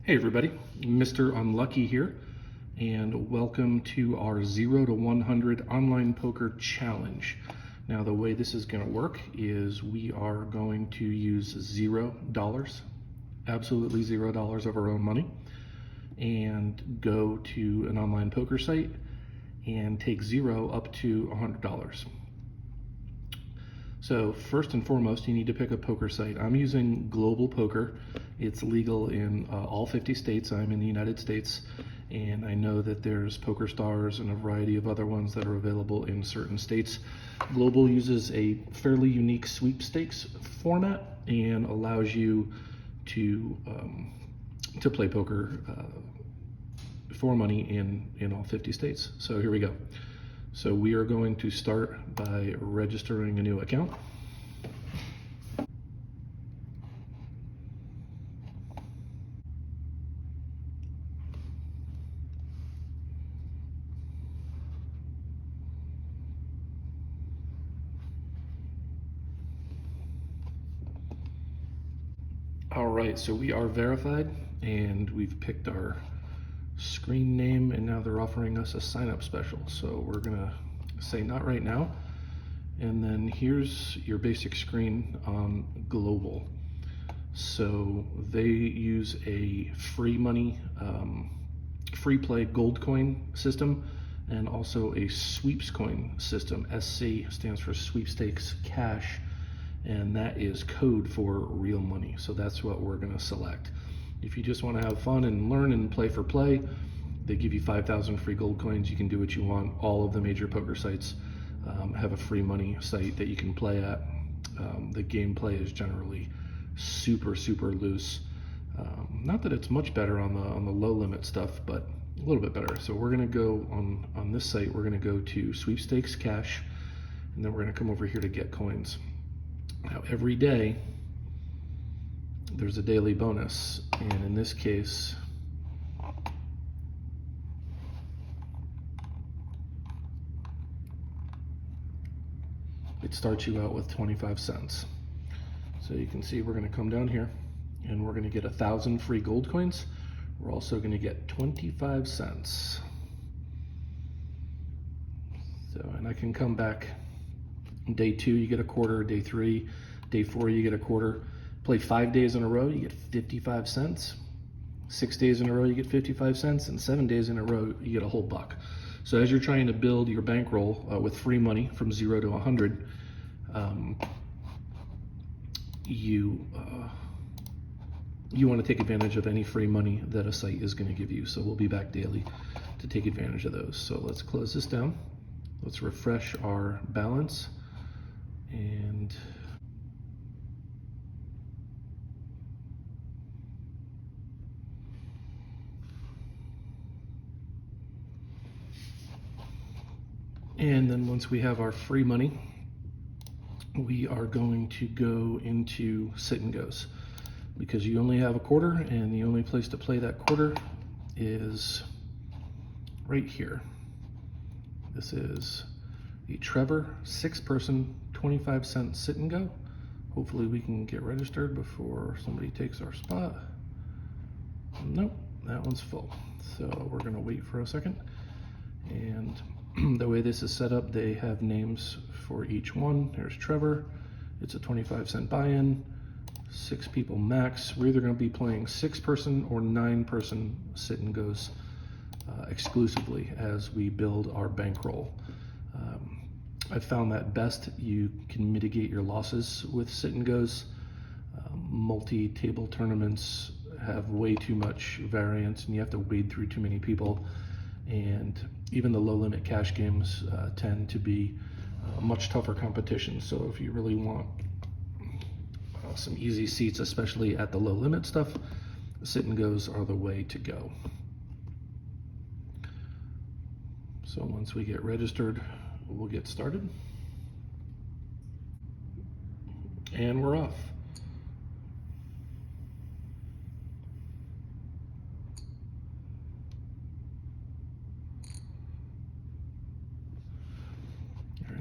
Hey everybody, Mr. Unlucky here, and welcome to our 0 to 100 online poker challenge. Now the way this is going to work is we are going to use $0, absolutely $0 of our own money, and go to an online poker site and take 0 up to $100. So first and foremost, you need to pick a poker site. I'm using Global Poker. It's legal in all 50 states. I'm in the United States, and I know that there's Poker Stars and a variety of other ones that are available in certain states. Global uses a fairly unique sweepstakes format and allows you to play poker for money in all 50 states. So here we go. So we are going to start by registering a new account. All right, so we are verified and we've picked our screen name, and now they're offering us a sign-up special. So we're gonna say not right now, and then here's your basic screen on Global. So they use a free money, free play gold coin system, and also a sweeps coin system. SC stands for sweepstakes cash, and that is code for real money. So that's what we're gonna select. If you just want to have fun and learn and play for play, they give you 5,000 free gold coins. You can do what you want. All of the major poker sites have a free money site that you can play at. The gameplay is generally super loose. Not that it's much better on the low limit stuff, but a little bit better. So we're gonna go on this site. We're gonna go to sweepstakes cash, and then we're gonna come over here to get coins. Now every day there's a daily bonus, and in this case it starts you out with 25 cents. So you can see we're going to come down here and we're going to get 1,000 free gold coins. We're also going to get 25 cents. So, and I can come back day 2, you get a quarter. Day 3, day 4, you get a quarter. Play 5 days in a row, you get 55 cents. 6 days in a row, you get 55 cents, and 7 days in a row, you get a whole buck. So as you're trying to build your bankroll with free money from 0 to 100, you want to take advantage of any free money that a site is going to give you. So we'll be back daily to take advantage of those. So let's close this down. Let's refresh our balance, and then once we have our free money, we are going to go into sit and goes, because you only have a quarter, and the only place to play that quarter is right here. This is the Trevor 6-person 25-cent sit and go. Hopefully we can get registered before somebody takes our spot. Nope, that one's full. So we're gonna wait for a second. And the way this is set up, they have names for each one. There's Trevor. It's a 25-cent buy-in, 6 people max. We're either going to be playing 6-person or 9-person sit and goes exclusively as we build our bankroll. I've found that best you can mitigate your losses with sit and goes. Multi-table tournaments have way too much variance, and you have to wade through too many people. And even the low limit cash games tend to be much tougher competition. So if you really want some easy seats, especially at the low limit stuff, sit and goes are the way to go. So once we get registered, we'll get started. And we're off.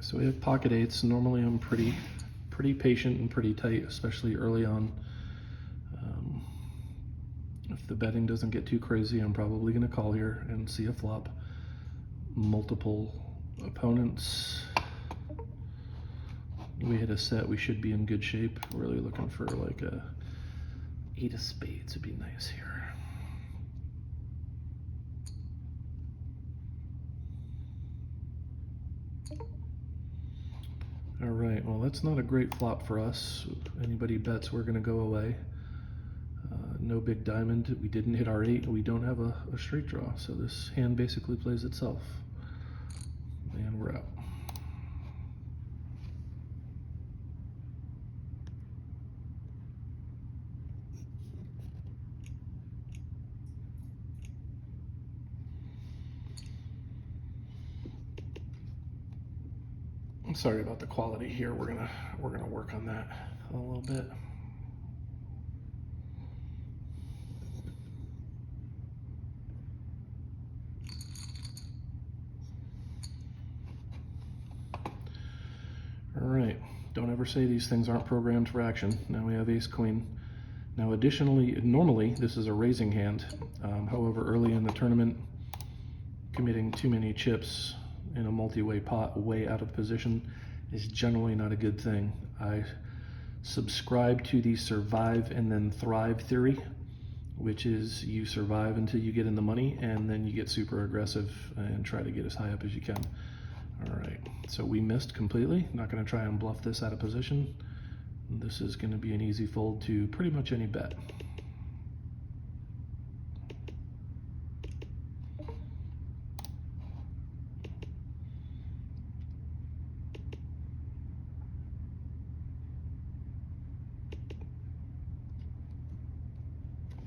So we have pocket eights. Normally I'm pretty pretty patient and pretty tight, especially early on. If the betting doesn't get too crazy, I'm probably going to call here and see a flop. Multiple opponents. We hit a set, we should be in good shape. Really looking for like a 8 of spades would be nice here. All right, well, that's not a great flop for us. Anybody bets we're gonna go away. No big diamond. We didn't hit our 8. We don't have a straight draw, so this hand basically plays itself. And we're out. I'm sorry about the quality here. We're gonna work on that a little bit. All right, don't ever say these things aren't programmed for action. Now we have ace queen. Now additionally, normally this is a raising hand. However, early in the tournament, committing too many chips in a multi-way pot way out of position is generally not a good thing. I subscribe to the survive and then thrive theory, which is you survive until you get in the money and then you get super aggressive and try to get as high up as you can. All right, so we missed completely. Not going to try and bluff this out of position. This is going to be an easy fold to pretty much any bet.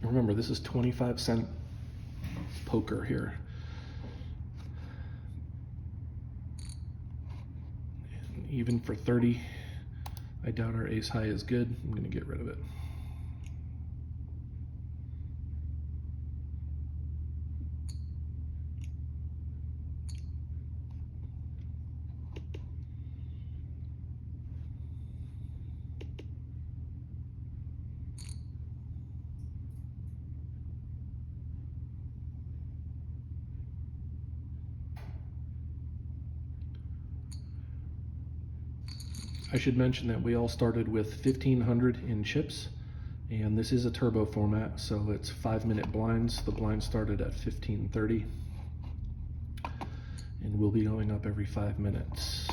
Remember, this is 25-cent poker here. And even for 30, I doubt our ace high is good. I'm going to get rid of it. I should mention that we all started with 1,500 in chips, and this is a turbo format, so it's 5-minute blinds. The blind started at 15:30, and we'll be going up every 5 minutes.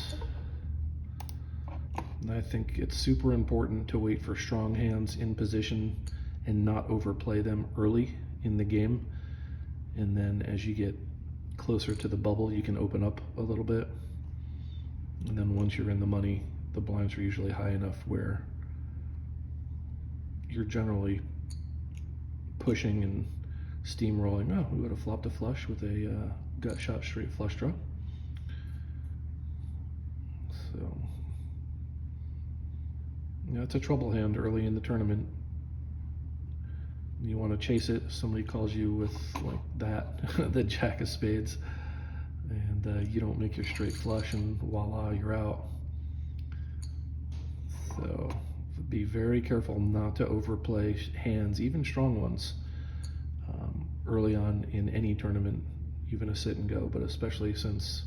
And I think it's super important to wait for strong hands in position and not overplay them early in the game. And then as you get closer to the bubble, you can open up a little bit. And then once you're in the money, the blinds are usually high enough where you're generally pushing and steamrolling. Oh, we would have flopped a flush with a gut shot straight flush draw. So, yeah, it's a trouble hand early in the tournament. You want to chase it. Somebody calls you with like that, the jack of spades, and you don't make your straight flush, and voila, you're out. So be very careful not to overplay hands, even strong ones, early on in any tournament, even a sit and go, but especially since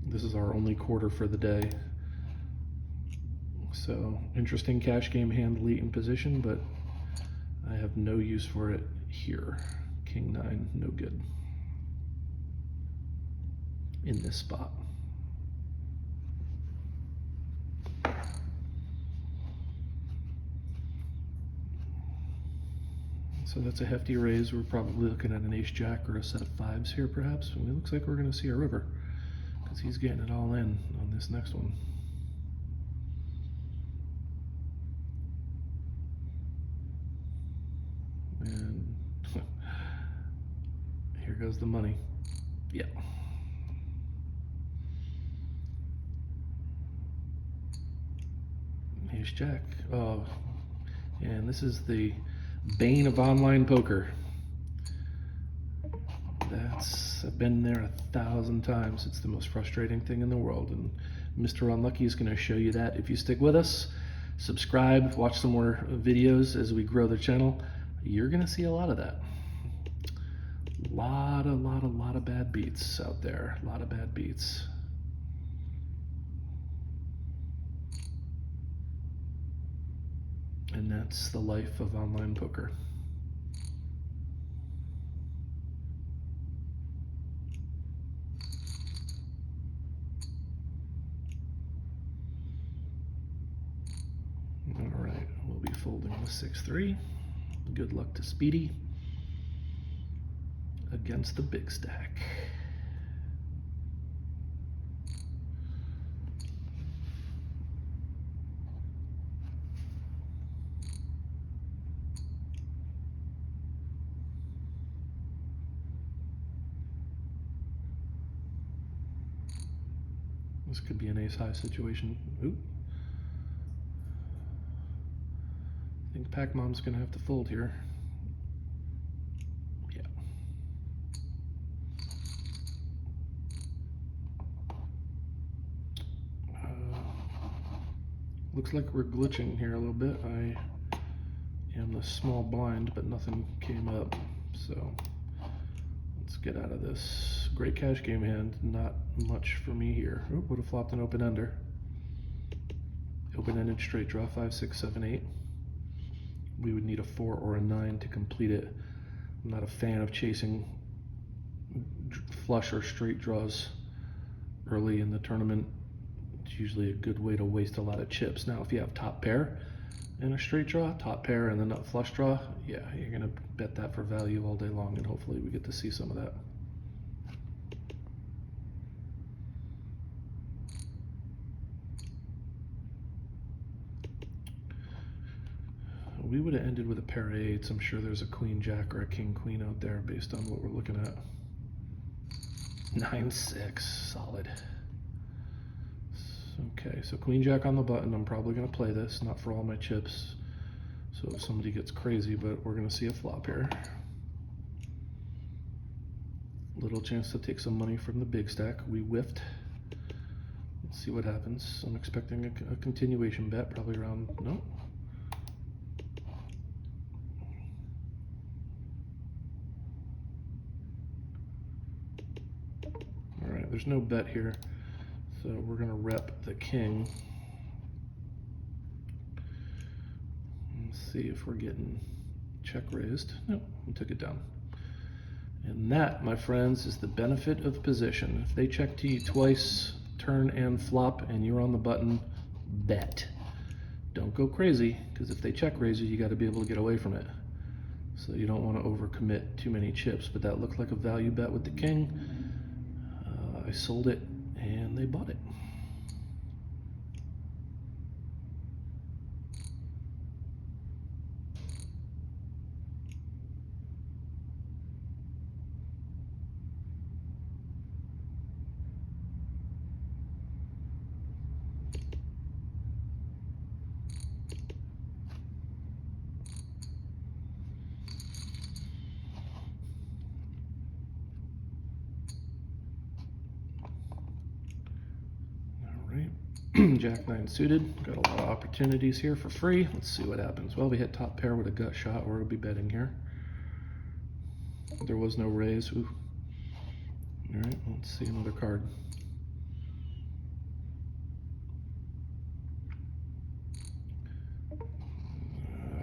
this is our only quarter for the day. So interesting cash game hand late in position, but I have no use for it here. King 9, no good in this spot. So that's a hefty raise. We're probably looking at an ace jack or a set of 5s here perhaps. And it looks like we're going to see a river because he's getting it all in on this next one. And here goes the money. Yeah. Ace jack. Oh, and this is the bane of online poker. I've been there 1,000 times. It's the most frustrating thing in the world, and Mr. Unlucky is going to show you that if you stick with us. Subscribe, watch some more videos as we grow the channel. you're gonna see a lot of that. Lot of bad beats out there. A lot of bad beats. And that's the life of online poker. All right, we'll be folding the 6-3. Good luck to Speedy against the big stack. This could be an ace-high situation. Oop. I think Pac-Mom's gonna have to fold here. Yeah. Looks like we're glitching here a little bit. I am the small blind, but nothing came up. So let's get out of this. Great cash game hand, not much for me here. Oop, would have flopped an open-ender. Open-ended straight draw, 5, 6, 7, 8. We would need a 4 or a 9 to complete it. I'm not a fan of chasing flush or straight draws early in the tournament. It's usually a good way to waste a lot of chips. Now, if you have top pair and a straight draw, top pair and then a flush draw, yeah, you're gonna bet that for value all day long, and hopefully we get to see some of that. We would have ended with a pair of 8s. I'm sure there's a queen jack or a king queen out there based on what we're looking at. 9-6, solid. Okay, so queen jack on the button. I'm probably gonna play this, not for all my chips. So if somebody gets crazy, but we're gonna see a flop here. Little chance to take some money from the big stack. We whiffed. Let's see what happens. I'm expecting a continuation bet, probably around, no. All right, there's no bet here. So we're gonna rep the king. Let's see if we're getting check raised. Nope, we took it down. And that, my friends, is the benefit of position. If they check to you twice, turn and flop, and you're on the button, bet. Don't go crazy, because if they check raise you, gotta be able to get away from it. So you don't wanna overcommit too many chips, but that looked like a value bet with the king. I sold it and they bought it. Jack 9 suited, got a lot of opportunities here for free. Let's see what happens. Well, we hit top pair with a gut shot, or we'll be betting here. There was no raise. Ooh. All right, let's see another card.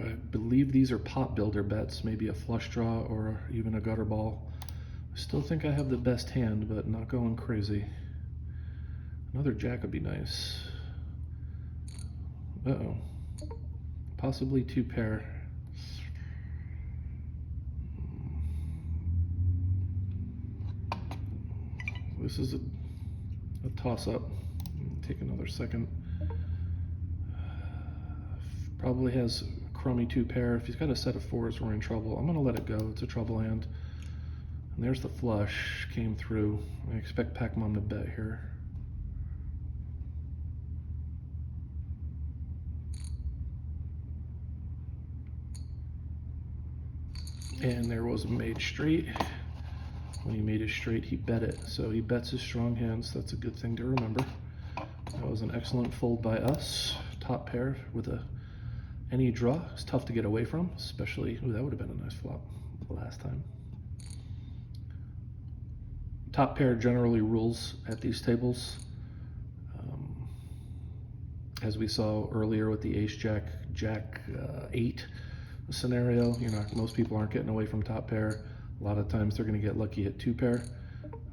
I believe these are pot builder bets, maybe a flush draw or even a gutter ball. I still think I have the best hand, but not going crazy. Another jack would be nice. Uh-oh. Possibly 2 pair. This is a toss-up. Take another second. Probably has a crummy 2 pair. If he's got a set of 4s, we're in trouble. I'm gonna let it go. It's a trouble hand. And there's the flush, came through. I expect Pac-Mom to bet here. And there was a made straight. When he made his straight, he bet it. So he bets his strong hands. That's a good thing to remember. That was an excellent fold by us. Top pair with a Any draw is tough to get away from, especially, ooh, that would have been a nice flop last time. Top pair generally rules at these tables. As we saw earlier with the ace jack, jack 8 scenario, most people aren't getting away from top pair. A lot of times they're going to get lucky at 2 pair.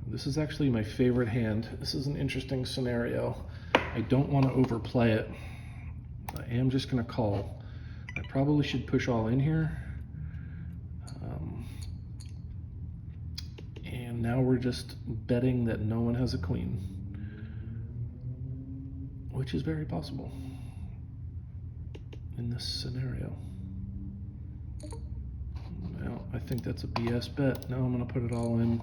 This is actually my favorite hand. This is an interesting scenario. I don't want to overplay it. I am just going to call. I probably should push all in here. And now we're just betting that no one has a queen, which is very possible in this scenario. Well, I think that's a BS bet. Now I'm going to put it all in.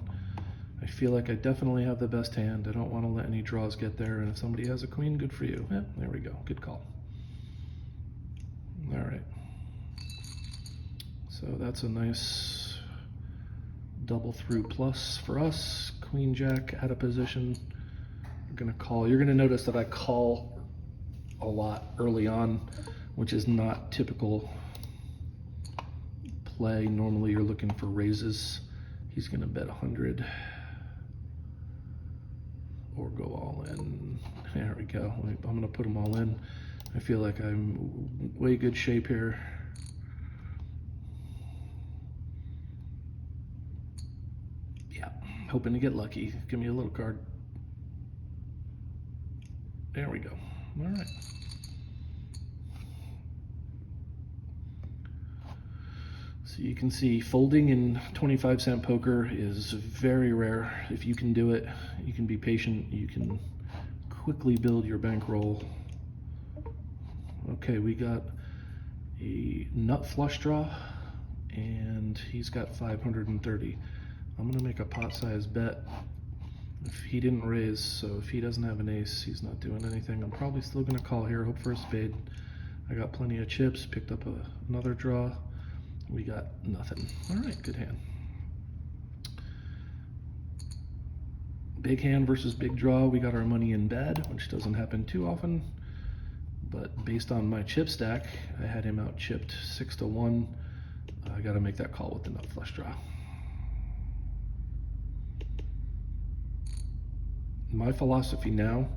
I feel like I definitely have the best hand. I don't want to let any draws get there, and if somebody has a queen, good for you. Yeah, there we go. Good call. All right. So that's a nice double through plus for us. Queen jack out of position. We're going to call. You're going to notice that I call a lot early on, which is not typical play. Normally you're looking for raises. He's going to bet 100 or go all in. There we go. I'm going to put them all in. I feel like I'm way good shape here. Yeah, hoping to get lucky. Give me a little card. There we go. All right. So you can see folding in 25-cent poker is very rare. If you can do it, you can be patient, you can quickly build your bankroll. Okay, we got a nut flush draw, and he's got 530. I'm gonna make a pot size bet. If he didn't raise, so if he doesn't have an ace, he's not doing anything. I'm probably still gonna call here, hope for a spade. I got plenty of chips, picked up another draw. We got nothing. All right, good hand. Big hand versus big draw. We got our money in bed, which doesn't happen too often. But based on my chip stack, I had him out chipped 6-1. I got to make that call with the nut flush draw. My philosophy now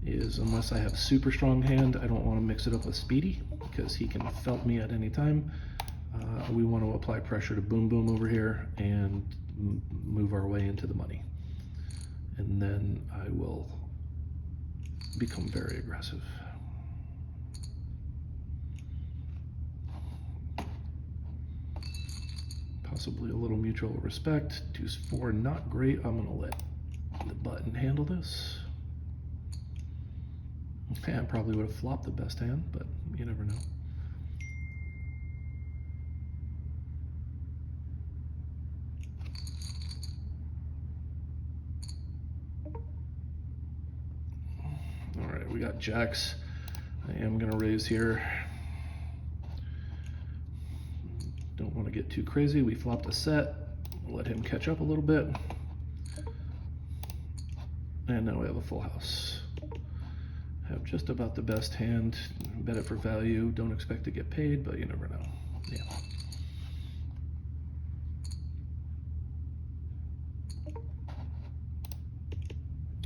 is, unless I have a super strong hand, I don't want to mix it up with Speedy because he can felt me at any time. We want to apply pressure to boom boom over here and move our way into the money. And then I will become very aggressive. Possibly a little mutual respect. Deuce 4, not great. I'm going to let the button handle this. Okay, I probably would have flopped the best hand, but you never know. All right, we got jacks. I am going to raise here. Don't want to get too crazy. We flopped a set. Let him catch up a little bit. And now we have a full house. Have just about the best hand. Bet it for value. Don't expect to get paid, but you never know. Yeah.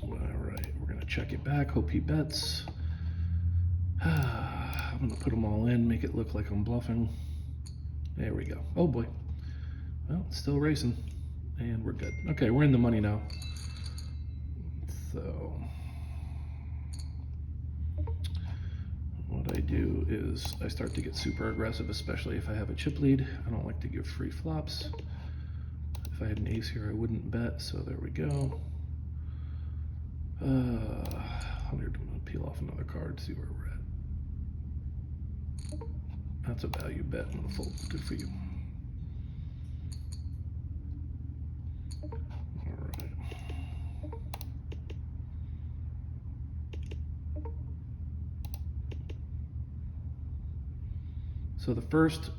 All right, we're going to check it back. Hope he bets. I'm going to put them all in, make it look like I'm bluffing. There we go. Oh boy. Well, still racing. And we're good. Okay, we're in the money now. So what I do is I start to get super aggressive, especially if I have a chip lead. I don't like to give free flops. If I had an ace here, I wouldn't bet, so there we go. 100, I'm gonna peel off another card, see where we're at. That's a value bet. I'm gonna fold. Good for you. All right. So the first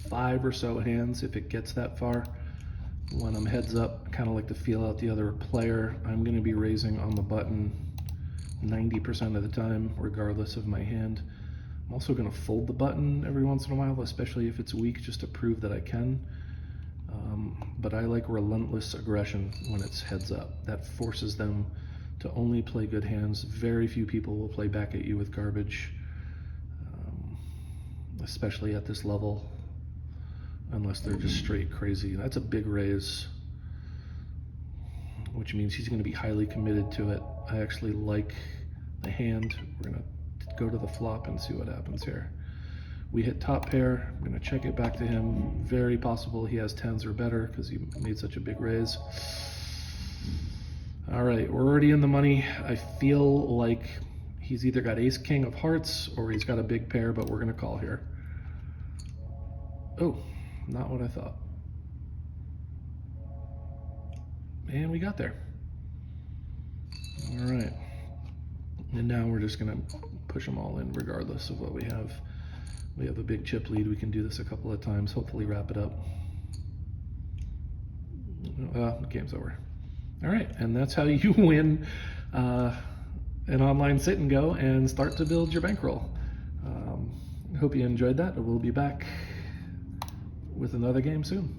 5 or so hands, if it gets that far, when I'm heads up, kind of like to feel out the other player, I'm going to be raising on the button 90% of the time, regardless of my hand. I'm also going to fold the button every once in a while, especially if it's weak, just to prove that I can. But I like relentless aggression when it's heads up. That forces them to only play good hands. Very few people will play back at you with garbage, especially at this level, unless they're just straight crazy. That's a big raise, which means he's going to be highly committed to it. I actually like the hand. We're going to go to the flop and see what happens here. We hit top pair. I'm going to check it back to him. Very possible he has tens or better because he made such a big raise. All right, we're already in the money. I feel like he's either got ace king of hearts or he's got a big pair, but we're going to call here. Oh, not what I thought. And we got there. All right. And now we're just going to push them all in regardless of what we have. We have a big chip lead. We can do this a couple of times, hopefully wrap it up. The game's over. All right, and that's how you win an online sit and go and start to build your bankroll. I hope you enjoyed that. We'll be back with another game soon.